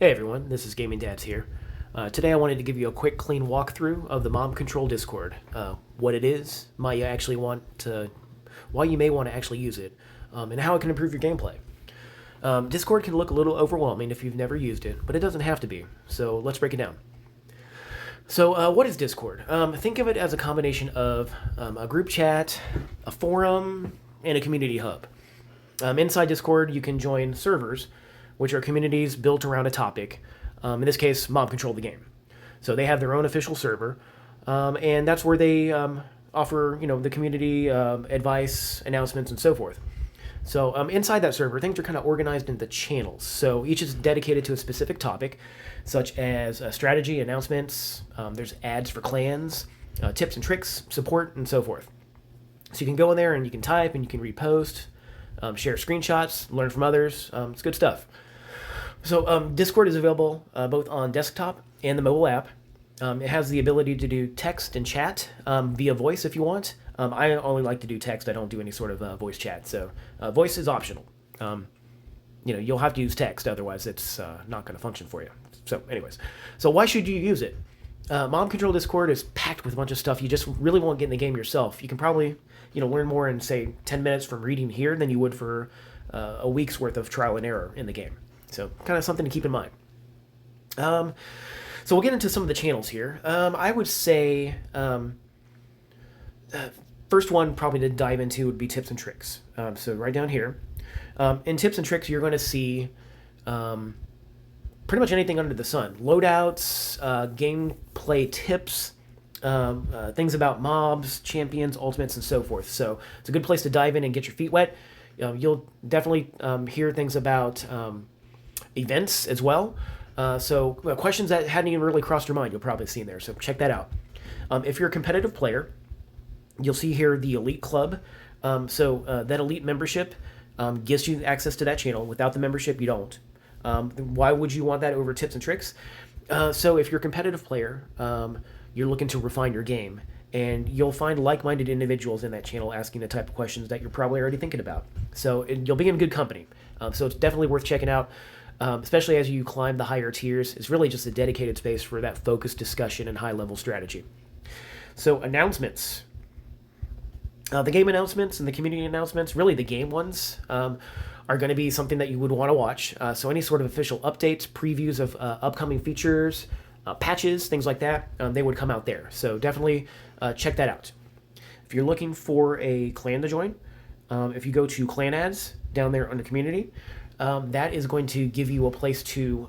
Hey everyone, this is GamingDads here. Today I wanted to give you a quick, clean walkthrough of the Mob Control Discord. What it is, why you may want to actually use it, and how it can improve your gameplay. Discord can look a little overwhelming if you've never used it, but it doesn't have to be. So let's break it down. So what is Discord? Think of it as a combination of a group chat, a forum, and a community hub. Inside Discord, you can join servers, which are communities built around a topic. In this case, Mob Control the game. So they have their own official server, and that's where they offer, the community advice, announcements, and so forth. So inside that server, things are kind of organized into channels. So each is dedicated to a specific topic, such as strategy, announcements. There's ads for clans, tips and tricks, support, and so forth. So you can go in there and you can type and you can repost, share screenshots, learn from others. It's good stuff. So Discord is available both on desktop and the mobile app. It has the ability to do text and chat via voice if you want. I only like to do text. I don't do any sort of voice chat. So voice is optional. You'll have to use text, otherwise it's not going to function for you. So anyways, so why should you use it? Mob Control Discord is packed with a bunch of stuff you just really won't get in the game yourself. You can probably learn more in, say, 10 minutes from reading here than you would for a week's worth of trial and error in the game. So kind of something to keep in mind. So we'll get into some of the channels here. I would say first one probably to dive into would be tips and tricks. So right down here. In tips and tricks, you're going to see pretty much anything under the sun. Loadouts, gameplay tips, things about mobs, champions, ultimates, and so forth. So it's a good place to dive in and get your feet wet. You'll definitely hear things about events as well. So questions that hadn't even really crossed your mind, you'll probably see in there. So check that out. If you're a competitive player, you'll see here the Elite Club. That Elite membership gives you access to that channel. Without the membership, you don't. Why would you want that over tips and tricks? So if you're a competitive player, you're looking to refine your game, and you'll find like-minded individuals in that channel asking the type of questions that you're probably already thinking about. So you'll be in good company. So it's definitely worth checking out. Especially as you climb the higher tiers. It's really just a dedicated space for that focused discussion and high-level strategy. So announcements. The game announcements and the community announcements, really the game ones, are going to be something that you would want to watch. So any sort of official updates, previews of upcoming features, patches, things like that, they would come out there. So definitely check that out. If you're looking for a clan to join, if you go to clan ads down there under community, that is going to give you a place to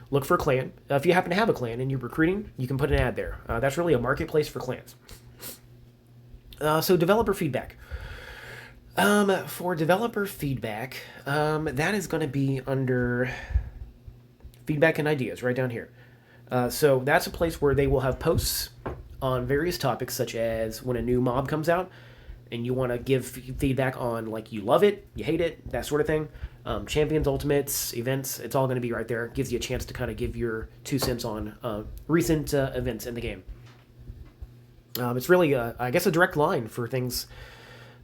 look for a clan. If you happen to have a clan and you're recruiting, you can put an ad there. That's really a marketplace for clans. So developer feedback. For developer feedback, that is going to be under feedback and ideas right down here. So that's a place where they will have posts on various topics, such as when a new mob comes out and you want to give feedback on, like, you love it, you hate it, that sort of thing. Champions, ultimates, events, it's all going to be right there. It gives you a chance to kind of give your 2 cents on recent events in the game. It's really, I guess, a direct line for things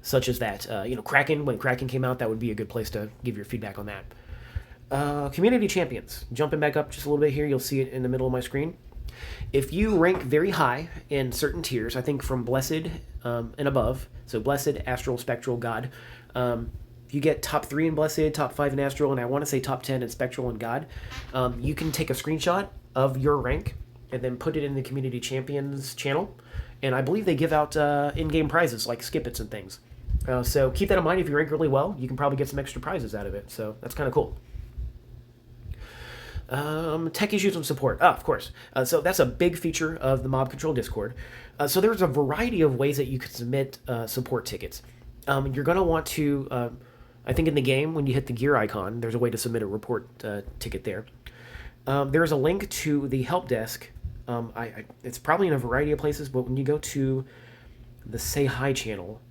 such as that. Kraken, when Kraken came out, that would be a good place to give your feedback on that. Community champions. Jumping back up just a little bit here, you'll see it in the middle of my screen. If you rank very high in certain tiers, I think from Blessed and above, so Blessed, Astral, Spectral, God, if you get top 3 in Blessed, top 5 in Astral, and I want to say top 10 in Spectral and God, you can take a screenshot of your rank and then put it in the Community Champions channel. And I believe they give out in-game prizes like skip-its and things. So keep that in mind. If you rank really well, you can probably get some extra prizes out of it. So that's kind of cool. Tech issues and support. Of course. So that's a big feature of the Mob Control Discord. So there's a variety of ways that you can submit support tickets. You're going to want to, I think in the game, when you hit the gear icon, there's a way to submit a report ticket there. There's a link to the help desk. It's probably in a variety of places, but when you go to the Say Hi channel,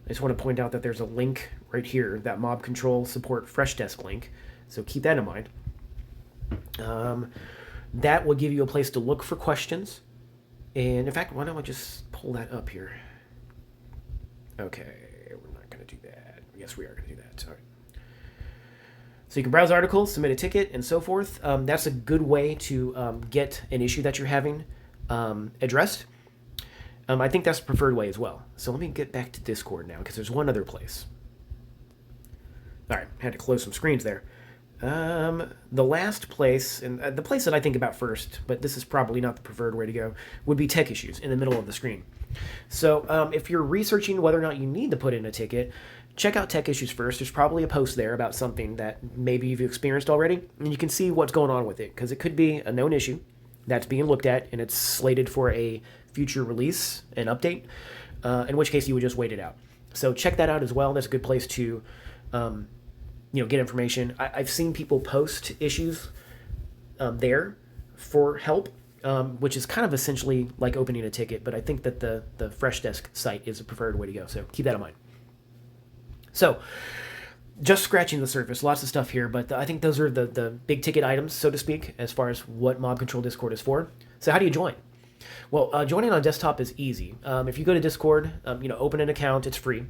I just want to point out that there's a link right here, that Mob Control Support Fresh Desk link. So keep that in mind. That will give you a place to look for questions. And in fact, why don't I just pull that up here? Okay, we're not going to do that. Yes, we are going to do that. Sorry. So you can browse articles, submit a ticket, and so forth. That's a good way to get an issue that you're having addressed. I think that's the preferred way as well. So let me get back to Discord now, because there's one other place. All right, I had to close some screens there. The last place, and the place that I think about first, but this is probably not the preferred way to go, would be tech issues in the middle of the screen. So if you're researching whether or not you need to put in a ticket, check out tech issues first. There's probably a post there about something that maybe you've experienced already, and you can see what's going on with it, because it could be a known issue that's being looked at, and it's slated for a future release and update, in which case you would just wait it out. So check that out as well. That's a good place to get information. I've seen people post issues there for help, which is kind of essentially like opening a ticket, but I think that the Freshdesk site is a preferred way to go, so keep that in mind. So just scratching the surface, lots of stuff here, but I think those are the big ticket items, so to speak, as far as what Mob Control Discord is for. So how do you join? Well, joining on desktop is easy. If you go to Discord, open an account, it's free.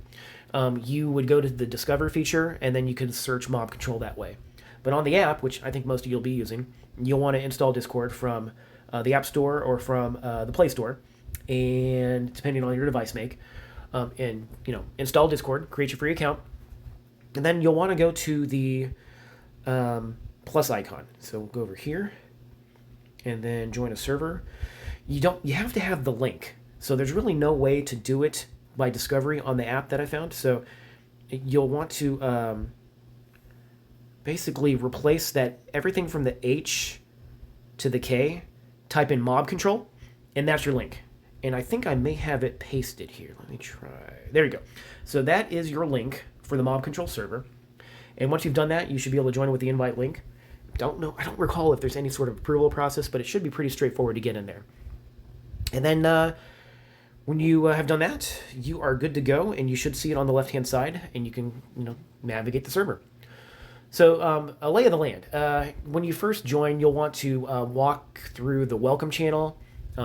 You would go to the Discover feature, and then you can search Mob Control that way. But on the app, which I think most of you will be using, you'll want to install Discord from the App Store or from the Play Store, and depending on your device make, install Discord, create your free account, and then you'll want to go to the plus icon. So we'll go over here, and then join a server. You have to have the link. So there's really no way to do it by discovery on the app that I found. So you'll want to basically replace that everything from the H to the K, type in Mob Control, and that's your link. And I think I may have it pasted here. Let me try. There you go. So that is your link for the Mob Control server. And once you've done that, you should be able to join with the invite link. I don't recall if there's any sort of approval process, but it should be pretty straightforward to get in there. And then when you have done that, you are good to go, and you should see it on the left-hand side, and you can navigate the server. So a lay of the land. When you first join, you'll want to walk through the welcome channel,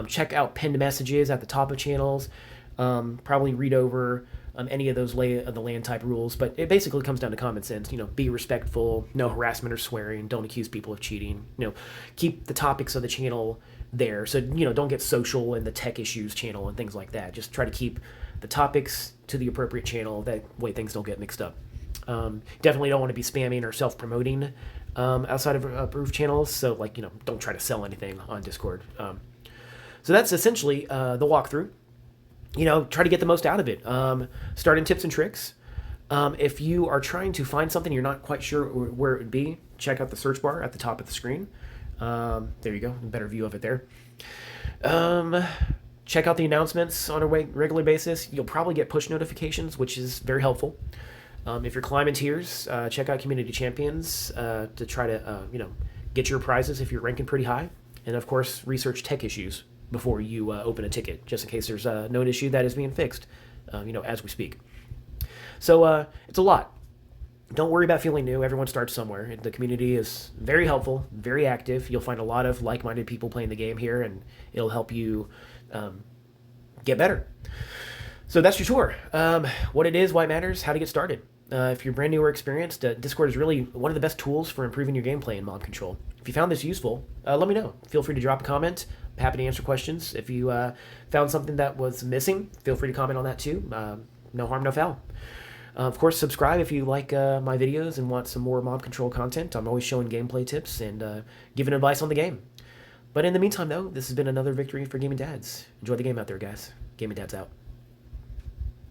check out pinned messages at the top of channels, probably read over any of those lay of the land type rules, but it basically comes down to common sense. Be respectful, no harassment or swearing, don't accuse people of cheating, keep the topics of the channel there. So, don't get social in the tech issues channel and things like that. Just try to keep the topics to the appropriate channel. That way things don't get mixed up. Definitely don't want to be spamming or self-promoting outside of approved channels. So, don't try to sell anything on Discord. So that's essentially the walkthrough. Try to get the most out of it. Start in tips and tricks. If you are trying to find something you're not quite sure where it would be, check out the search bar at the top of the screen. There you go, a better view of it there. Check out the announcements on a regular basis. You'll probably get push notifications, which is very helpful. If you're climbing tiers, check out Community Champions to try to get your prizes if you're ranking pretty high. And of course, research tech issues before you open a ticket, just in case there's a known issue that is being fixed, as we speak. So it's a lot. Don't worry about feeling new. Everyone starts somewhere. The community is very helpful, very active. You'll find a lot of like-minded people playing the game here, and it'll help you get better. So that's your tour. What it is, why it matters, how to get started. If you're brand new or experienced, Discord is really one of the best tools for improving your gameplay in Mob Control. If you found this useful, let me know. Feel free to drop a comment. I'm happy to answer questions. If you found something that was missing, feel free to comment on that too. No harm, no foul. Of course, subscribe if you like my videos and want some more Mob Control content. I'm always showing gameplay tips and giving advice on the game. But in the meantime, though, this has been another victory for GamingDads. Enjoy the game out there, guys. GamingDads out.